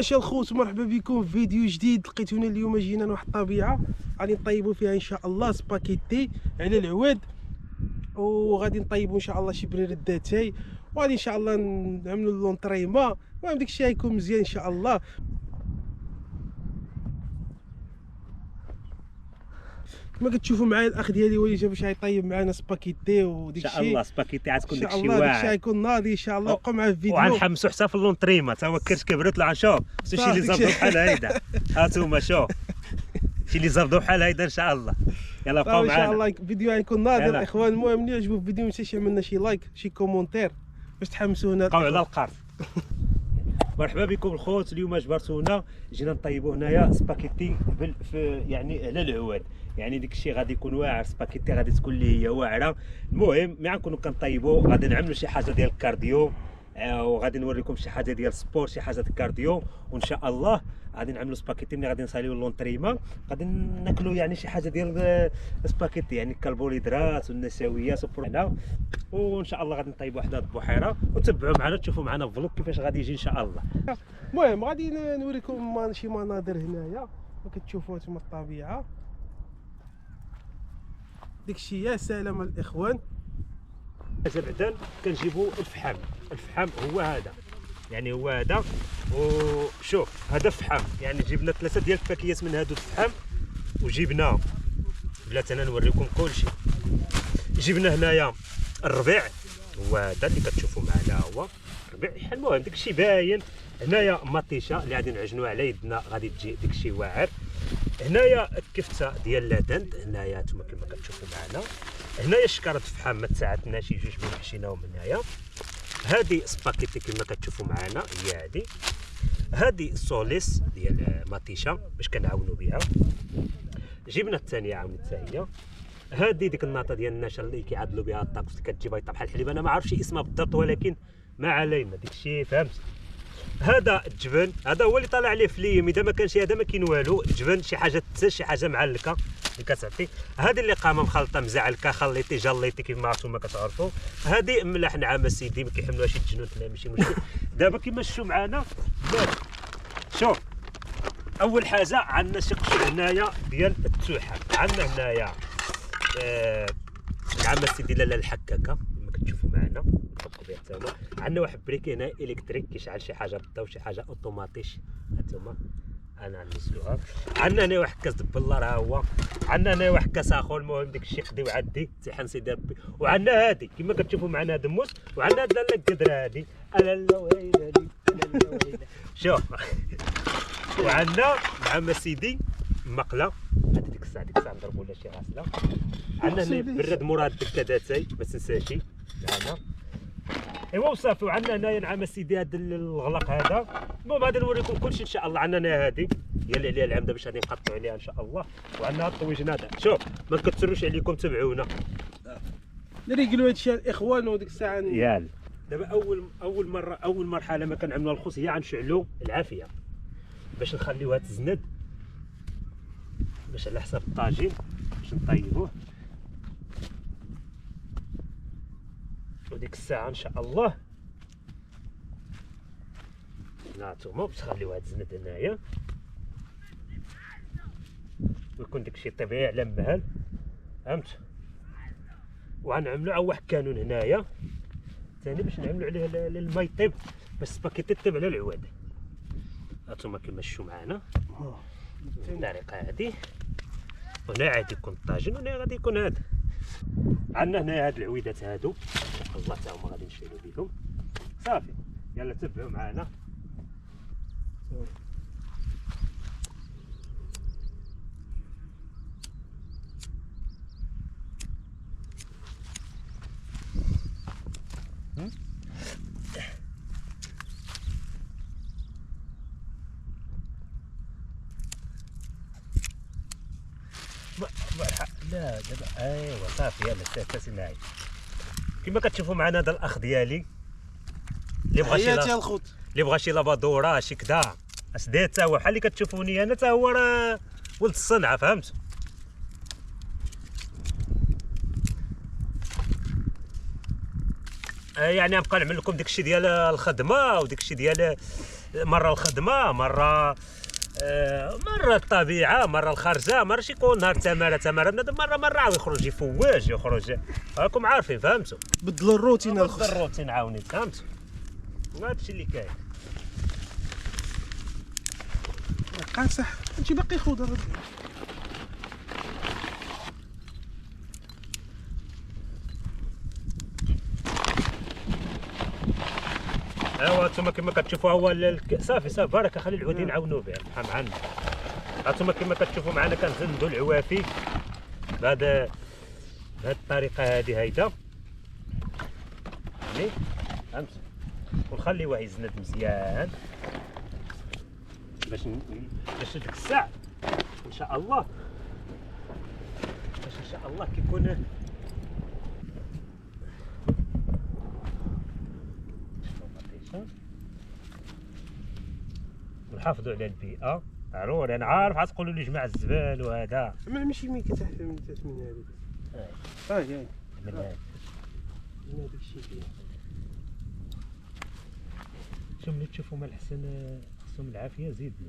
واش الخوت، مرحبا بكم في فيديو جديد. لقيتونا اليوم جينا لواحد الطبيعه غادي نطيبوا فيها ان شاء الله سباكيتي على العواد، وغادي نطيبوا ان شاء الله شي برير داتاي، وغادي ان شاء الله نعملوا لونطريما. المهم داكشي غيكون مزيان ان شاء الله. كما كتشوفوا معايا الاخ ديالي وليد جا باش غيطيب معنا سباكيتي وديك ان شاء الله سباكيتي غتكون ان داكشي شاء الله. واعر، داكشي غيكون ناضي ان شاء الله. بقاو معاه في الفيديو وغنحمسوا حتى في اللونطريما تا هو كرش كبرت له. غنشوف شي اللي زبطوا بحال هيدا، هانتوما شوف شي اللي زبطوا بحال هيدا ان شاء الله. يلا بقاو معنا ان شاء الله الفيديو غيكون ناضي الاخوان. المهم اللي عجبو الفيديو ما تنساش عملنا شي لايك شي كومونتير باش تحمسونا. بقاو على القرض. مرحبا بكم الخوت. اليوم جبرتونا جينا نطيبوا هنايا سباكيتي يعني على العواد، يعني ديك الشيء غادي يكون واعر. سباكيتي غادي تكون لي هي واعره. المهم ملي غنكونوا كنطيبوا غادي نعملوا شي حاجه ديال الكارديو، وغادي نوريكم شي حاجه ديال السبور، شي حاجه ديال الكارديو، وان شاء الله غادي نعملوا سباكيتي. ملي غادي نساليو اللونطريما غادي ناكلوا يعني شي حاجه ديال السباكيتي، يعني الكربوهيدرات والنشويات هنا، وان شاء الله غادي نطيبوا وحده البحيره. وتبعوا معنا تشوفوا معنا الفلوق كيفاش غادي يجي ان شاء الله. المهم غادي نوريكم شي مناظر هنايا كتشوفوا نتوما الطبيعه. داكشي يا سلام الاخوان. بعدا كنجيبوا الفحم. الفحم هو هذا، يعني هو هذا. وشوف هذا فحم، يعني جبنا 3 ديال الفاكهيات من هادو الفحم، وجبنا بلاتي انا نوريكم كلشي. جبنا هنايا الربيع، هو هذا اللي كتشوفوا معنا هو الربيع. المهم داكشي باين. هنايا مطيشه اللي غادي نعجنوها على يدنا، غادي تجي داكشي واعر. هنايا الكفته ديال لادند، هنايا نتوما كما كتشوفوا معنا. هنايا شكاره فحم ما تساعدناش شي جوج من حشيناهم هنايا. هذه سباكيتي كما كتشوفوا معنا هي هذه. هذه السوليس ديال مطيشه باش كنعاونوا بها. جبنا الثانيه عاونت حتى هي. هذه ديك الناطه ديال النشا اللي كيعدلوا بها الطقس، اللي كتجي بيضه بحال الحليب. انا ما عرفتش اسمها بالضبط ولكن ما علينا داكشي فهمت. هذا الجبن، هذا هو اللي طالع عليه فليم. اذا ما كانش هذا ما كاين والو. الجبن شي حاجه شي حاجه معلكه اللي كتعطي. هذه اللي قامه مخلطه مزعلكه، خليتي جليتي كيما عرفتوا ما كتعرفوا. هذه ملاح نعام سيدي، ما كيحملوهاش الجنون، لا ماشي مشكل. دابا كيما شفتوا معنا شوف، اول حاجه عندنا شي قشور هنايا ديال التوحه. عندنا هنايا نعام سيدي لاله الحكاكه كما كتشوفوا معنا، نحطوا بها حتى هما. عندنا واحد بريكي هنا الكتريك كيشعل شي حاجه بالضوء، شي حاجه اوتوماتيش هانتوما انا نزلوها. عندنا هنا واحد كاس دبلار ها هو. عندنا هنا واحد كاس اخر. المهم داك الشيء خدي وعدي تيحن سيدي ربي. وعندنا هادي كما كتشوفوا معنا دموس. وعندنا هاد لاله القدره هادي الا ويلي الا ويلي شوف. وعندنا نعم سيدي مقله. هادي ديك الساعه نضربوا لها شي غاسله. عندنا هنا براد مراد بالكداتاي ما تنساش معنا. ايوا وصافي. وعندنا هنايا نعم سيدي هذا الغلق هذا. المهم غادي نوريكم كلشي ان شاء الله. عندنا هنا هذه هي اللي عليها العمده باش غادي نقطعوا عليها ان شاء الله. وعندنا هاد الطويجن هذا. شوف ما كتسروش عليكم، تبعونا نريقلوا هادشي الاخوان. وديك الساعه يال دابا اول مرحله ما كنعملوها الخص هي غنشعلوا العافيه باش نخليوها تزند، باش على حساب الطاجين باش نطيبوه. وديك الساعه ان شاء الله نعطوما باش نخليوها تزند هنايا، ويكون داكشي طبيعي على مهل فهمت. وغنعملوا عا واحد كانون هنايا ثاني باش نعملوا عليه الماء يطيب باش السباكيتي طيب على العواد. هانتوما كما شفتوا معنا الطريقه هذه. هنا غادي يكون الطاجين، وهنا غادي يكون هذا. عندنا هنا هاد العويدات هادو ان شاء الله حتى هما غادي نشعلوا بهم صافي. يلا تبعوا معنا. لا دابا ايوا صافي. يلا تاسي معايا كما كتشوفوا معنا. هذا الاخ ديالي اللي بغى شي لابادورا شي كدا اش داير حتى هو بحال اللي كتشوفوني انا، حتى هو راه ولد الصنعه فهمت. يعني نبقى نعمل لكم داكشي ديال الخدمه وداكشي ديال مره الخدمه، مره مره الطبيعه، مره الخرجه، مره شي يكون نهار تماره بنادم، مره عاود يخرج يخرج. راكم عارفين فهمتوا. بدلوا الروتين بدل الروتين عاونيت فهمتوا. هادشي اللي كاين. قاصح هادشي باقي خضر. ايوا نتوما كما كتشوفوا هو صافي بركه، خلي العودين يعاونوا به الفحم عندنا. هانتوما كما كتشوفوا معنا كنزندوا العوافي بهذا الطريقه هيدا يعني فهمت، ونخليوه يزند مزيان باش ديك الساعه ان شاء الله، باش ان شاء الله كيكون ونحافظوا على البيئه. ضروري انا عارف غتقولوا لي جماعه الزبال وهذا، ماشي مين كتحفل من هذيك. هاي من هذا من هذاك الشيء فيها. شوف ملي تشوفوا مال حسن خصهم العافيه زيدوا.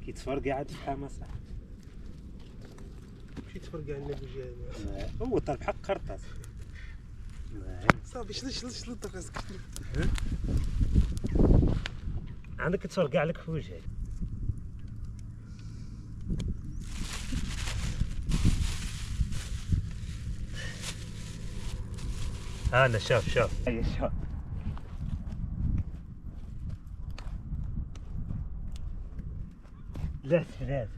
كيتفرقع عاد فحامه صح. مشيت تفرقع لنا بوجهنا. هو طال بحق قرطاس. صافي شلط راسك. عندك تفرقع لك في وجهك. انا شوف هيا شوف. لازم شافت.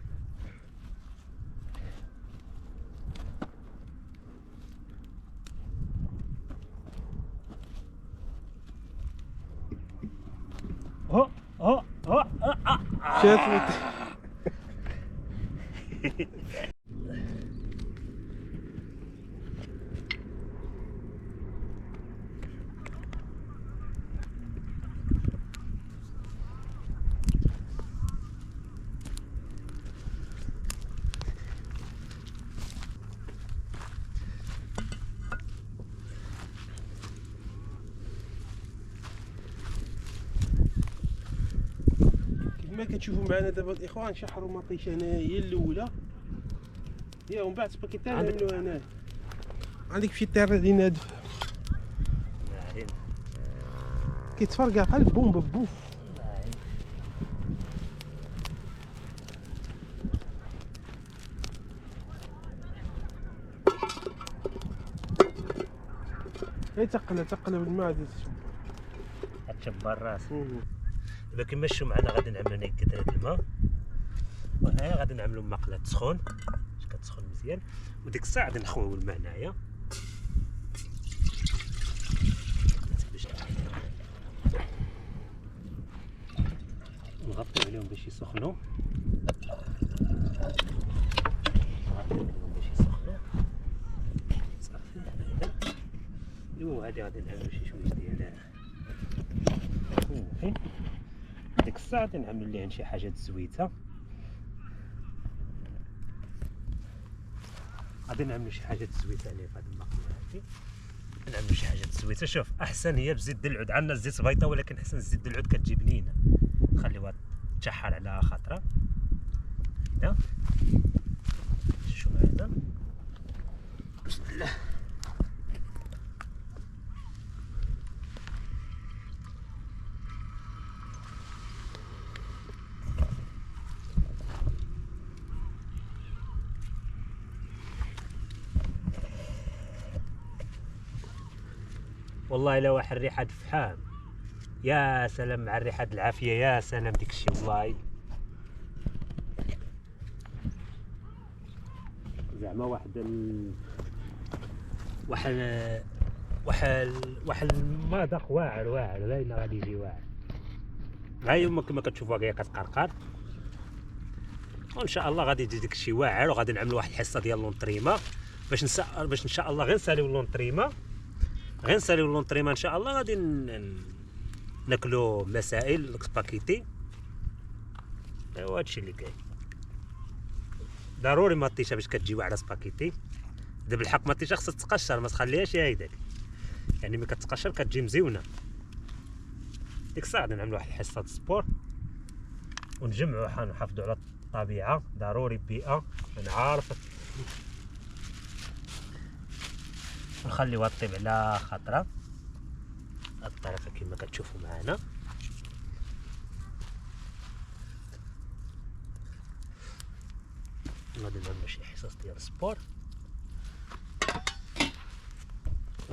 كما كتشوفوا معنا دابا الاخوان شحروا مطيشه هنايا هي الاولى، هي ومن بعد سباكيت نعملوا هنايا. عندك شي طير غادي نادف كيتفرقع بحال بومبا بوف. هي تقلى بالماء تشبر الراس. دابا كما شفتوا معنا غادي نعملوا هنا قطره الماء، وهنايا غادي نعملوا مقله تسخن باش كتسخن مزيان، وديك الساعه غادي نخويو الماء هنايا نغطيو عليهم باش يسخنوا. صافي ايوا هادي غادي نعملوا شي شويه ديال فين ديك الساعه غادي نعمل ليهم شي حاجه زويته. غادي نعملوا شي حاجه زويته عليه في هذه المقله هذه، نعملوا شي حاجه زويته. شوف احسن هي بزيت ديال العود، عندنا الزيت بيضه ولكن احسن الزيت ديال العود كتجي بنينه، نخليوها تشحر على خاطرها هنا. شو هذا بسم الله. والله الا واحد ريحه فحام، يا سلام مع الريحه العافيه، يا سلام ديك الشيء والله. زعما واحد المذاق واعر باينه غادي يجي واعر. هاي هما كما كتشوفوا هي كتقرقر، وان شاء الله غادي يجي داك الشيء واعر. وغادي نعملوا واحد الحصه ديال لونطريما باش ان شاء الله غير نساليو اللونطريما ان شاء الله. غادي ناكلو مسائل سباكيتي. ايوا هادشي اللي كاين. ضروري ما طيشه باش كتجي واعره سباكيتي. دابا بالحق ما طيشه خصها تقشر، ما تخليهاش هيداك، يعني ملي كتقشر كتجي مزيونه. ديك الساعه غادي نعملو واحد الحصه سبور ونجمعو نحافظو على الطبيعه. ضروري البيئه، انا عارف، ونخليوها طيب على خاطرها. هاد الطريقه كما كتشوفوا معنا. غادي نعملو شي حصص ديال السبور.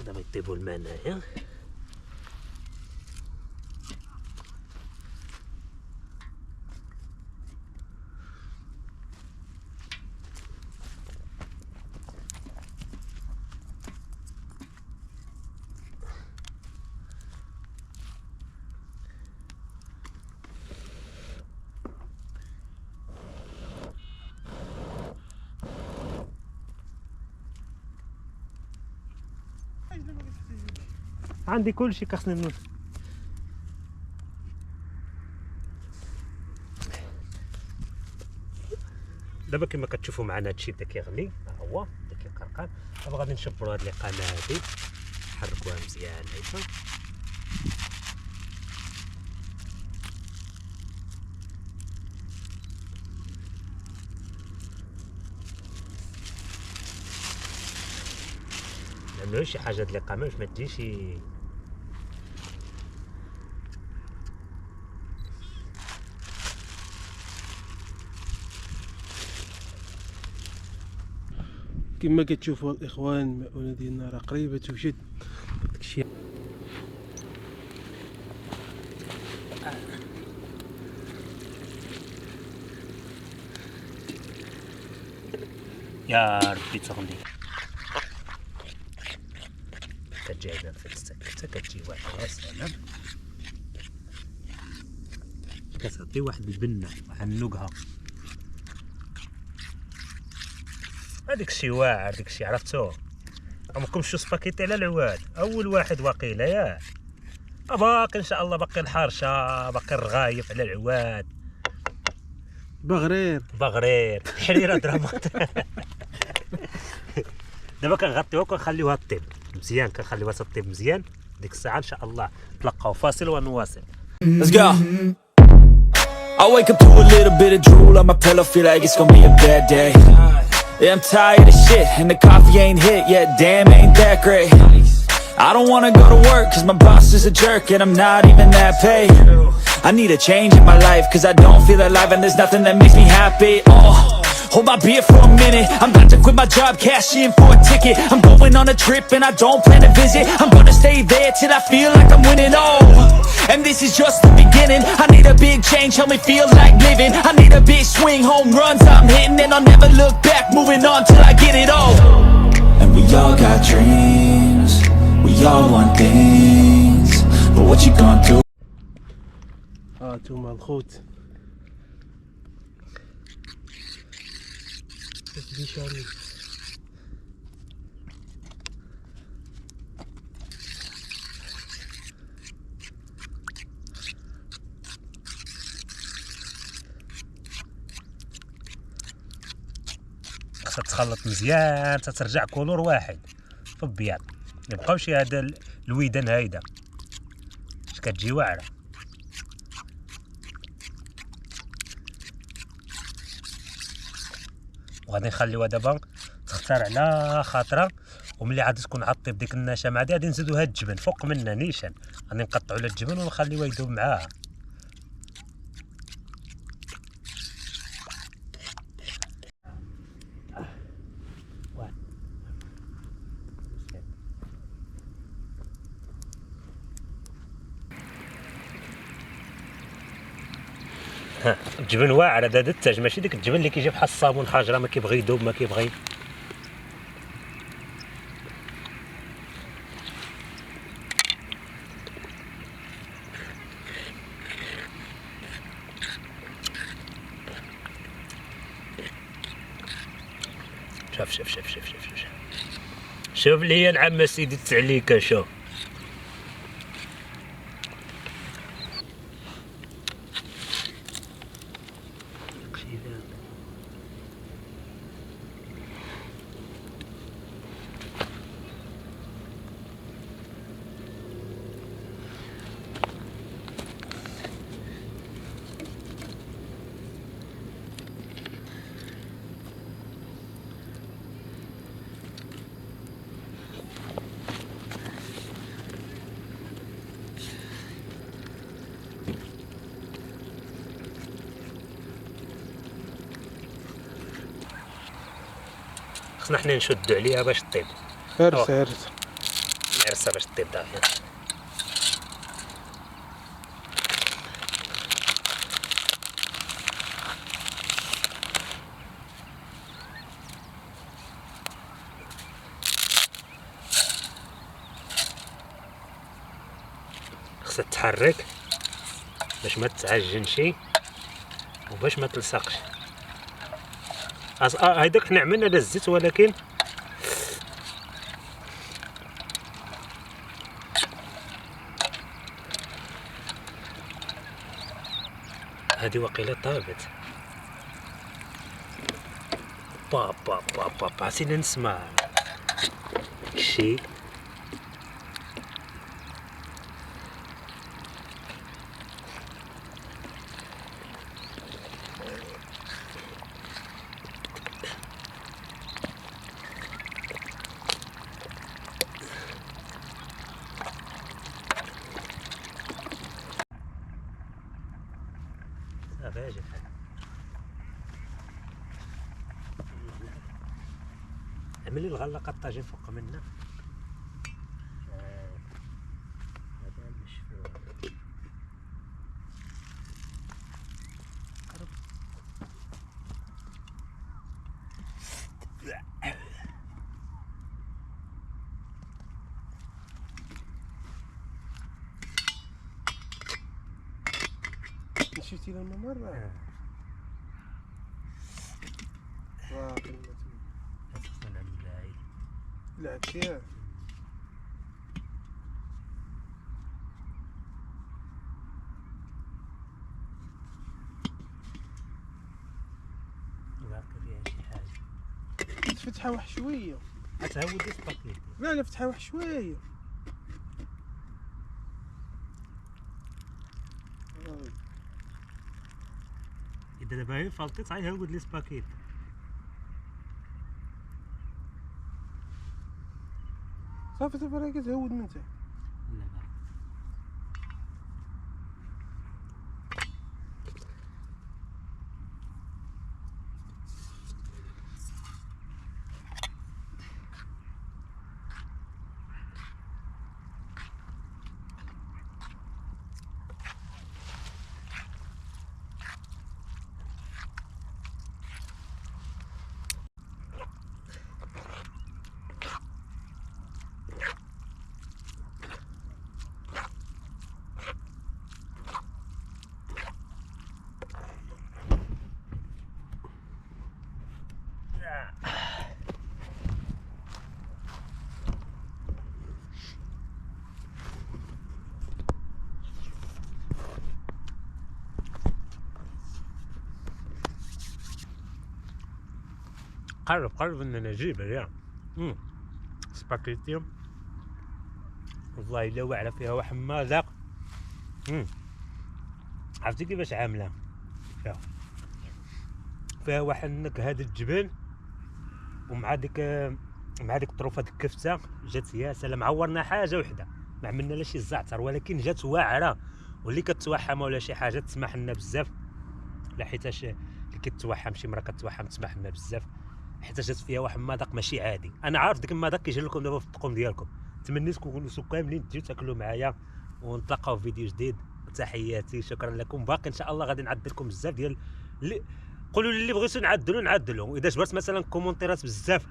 دابا يطيبوا الماء هنايا. عندي كل شيء كخصني نوت. دابا كما كتشوفوا معنا هادشي بدا كيغلي، ها هو بدا كيقرقر. دابا غادي نشبروا هاد القناه هادي، نحركوها مزيان هيك. نعملو شي حاجه هاد القمه باش ما تجيش كما كتشوفوا الاخوان. المؤونه ديالنا راه قريبه توجد. داكشي يا ربي تغني. كتجي هنا في السكته، كتجي واحد يا سلام، كتعطي واحد البنه، واحد النكهه. هذيك الشي واعر، ديك الشي عرفتو. عمركم شفتوا سباكيتي على العواد؟ اول واحد واقيلا ياك. باقي ان شاء الله، باقي الحرشه، باقي الرغايف على العواد، بغرير حريره درامات. دابا كنغطيوها وكنخليوها طيب مزيان، كنخليوها طيب مزيان. ديك الساعه ان شاء الله تلقاو فاصل ونواصل. Let's go. I wake up to a little bit of drool on my pillow, feel like it's gonna be a bad day. Yeah, I'm tired of shit, and the coffee ain't hit yet, damn, ain't that great. I don't wanna go to work, cause my boss is a jerk, and I'm not even that paid. I need a change in my life, cause I don't feel alive, and there's nothing that makes me happy. Hold my beer for a minute, I'm about to quit my job, cash in for a ticket. I'm going on a trip, and I don't plan to visit. I'm gonna stay there till I feel like I'm winning, and this is just the beginning. I need a big change, help me feel like living. I need a big swing, home runs I'm hitting, and I'll never look back, moving on till I get it all. And we all got dreams, we all want things, but what you gonna do? هانتوما الخوت بيشاري. خاصها تخلط مزيان، تترجع كولور واحد في البياض، ميبقاوش هذا الويدان هايده اش كتجي واعره. وغادي نخليوها دابا تختار على خاطرها. وملي عاد تكون عطي بديك النشا مع دي غادي نزيدو هاد الجبن فوق منها نيشان، غادي نقطعو على الجبن ونخليوها يذوب معاها. الجبن واعر هذا التاج، ماشي ديك الجبن اللي كيجي بحال الصابون حاجره ما كيبغي يذوب ما كيبغي. شوف شوف شوف شوف شوف شوف شوف لي يا العم سيدي التعليكه. شوف خصنا حنا نشدو عليها باش طيب. هرس نعرسها باش طيب دافيا. خصها تحرك باش ما تتعجنش وباش ما تلصقش. هيداك حنا عملنا على الزيت، ولكن هذه وقيله طابت. با با با با با سينا نسمع شي. صافي اجي الحال. عمل لي الغلقه الطاجين فوق منا. هذا مشفوع. شفتي لما مرة خصنا نعمل بعيد. لعبتيها لا فيها شي حاجه. تفتحها واحد شوية. غتهود السباكيتي. لا فتحها واحد شوية. اذا دابا هي فلطيت غيهود لي سباكيتي. صافي دابا راه كتهود من تحت. لا لا قرب ان نجيبها يا سباكيتي. والله الا واعره فيها واحد مذاق. عرفتي كيفاش عامله؟ فيها واحد النكهه د الجبن، ومع ديك الطروفه ديك الكفته جات يا سلام. عورنا حاجه وحده، ما عملنا لا شي زعتر، ولكن جات واعره. واللي كتوحم ولا شي حاجه تسمح لنا بزاف، لا حيتاش اللي كتوحم شي مرة كتوحم تسمح لنا بزاف، حيت جات فيها واحد المذاق ماشي عادي. انا عارف ديك المذاق كيجي لكم دابا في الطقوم ديالكم. تمنيت تكونوا كاملين تجيو تاكلوا معايا، ونتلاقاو في فيديو جديد. تحياتي، شكرا لكم. باقي ان شاء الله غادي نعدل لكم بزاف ديال قولوا لي اللي بغيتو نعدلوا. اذا جبرت مثلا كومونتيرات بزاف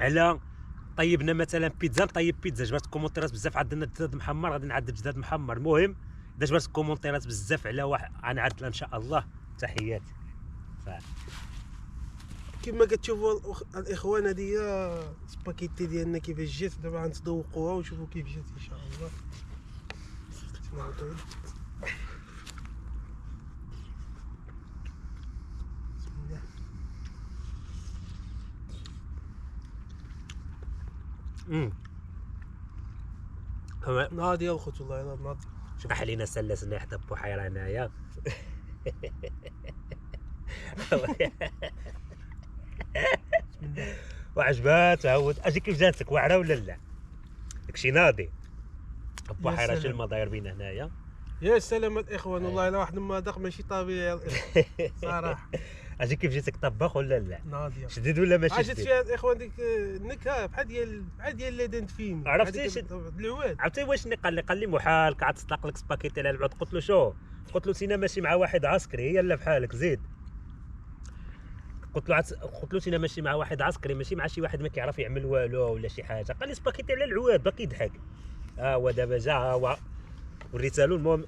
على طيبنا مثلا بيتزا، نطيب بيتزا. جبرت كومونتيرات بزاف عندنا جداد محمر، غادي نعدل جداد محمر. المهم اذا جبرت كومونتيرات بزاف على واحد غنعدلها ان شاء الله. تحياتي. كما كتشوفوا الاخوان، هذه هي سباكيتي ديالنا كيفاش جات. دابا غنتذوقوها ونشوفوا كيف جات ان شاء الله. ناضي يا خوت والله الا ناضي. شوف حلينا سلسنا حتى بحيره هنايا. وعجبات عاود. اجي كيف جاتك واعره ولا لا؟ داكشي ناضي. بحيره شي المداير بينا هنايا. يا سلام الاخوان، والله الا واحد المذاق ماشي طبيعي صراحه. اجي كيف جيتك طباخ ولا لا؟ ناضيه شديد ولا ماشي عجبت شديد؟ فيها الاخوان ديك النكهه بحال ديال لادان فيم عرفتي العواد. عرفتي واش قال لي محال قعدت تطلق لك سباكيتي على العود. قلت له شوف، قلت له سينا ماشي مع واحد عسكري هي لا بحالك زيد. قلت له سينا ماشي مع واحد عسكري ماشي مع شي واحد ما كيعرف يعمل والو ولا شي حاجه. قال لي سباكيتي على العواد باقي يضحك. هو دابا جا هو وريتها له. المهم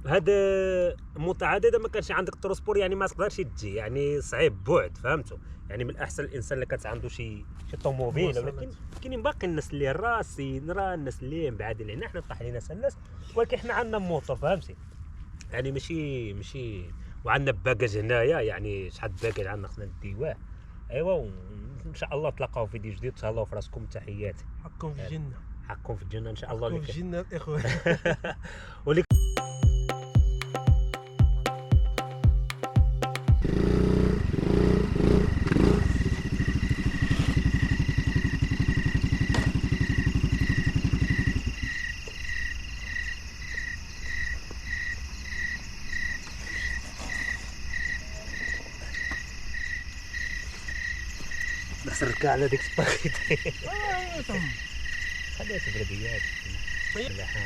هذا متعدد ما كانش عندك ترونسبور يعني ما تقدرش تجي يعني صعيب بعد فهمتوا. يعني من الاحسن الانسان اللي كانت عنده شي طوموبيل. ولكن كاينين باقي الناس اللي راسين راه الناس اللي بعاد لنا حنا طاح لينا الناس. ولكن حنا عندنا موطور فهمتي يعني ماشي وعندنا باكاج هنايا يعني شحال باكاج عندنا خصنا نديواه. ايوا ان شاء الله تلاقاو في فيديو جديد. تهلاو في راسكم تحياتي. حقكم في الجنه. حقكم في الجنه ان شاء الله. حقكم في الجنه الاخوان. ولك نسركع على ديك سباكيتي. خليها تبرد ياك. لا حاجه.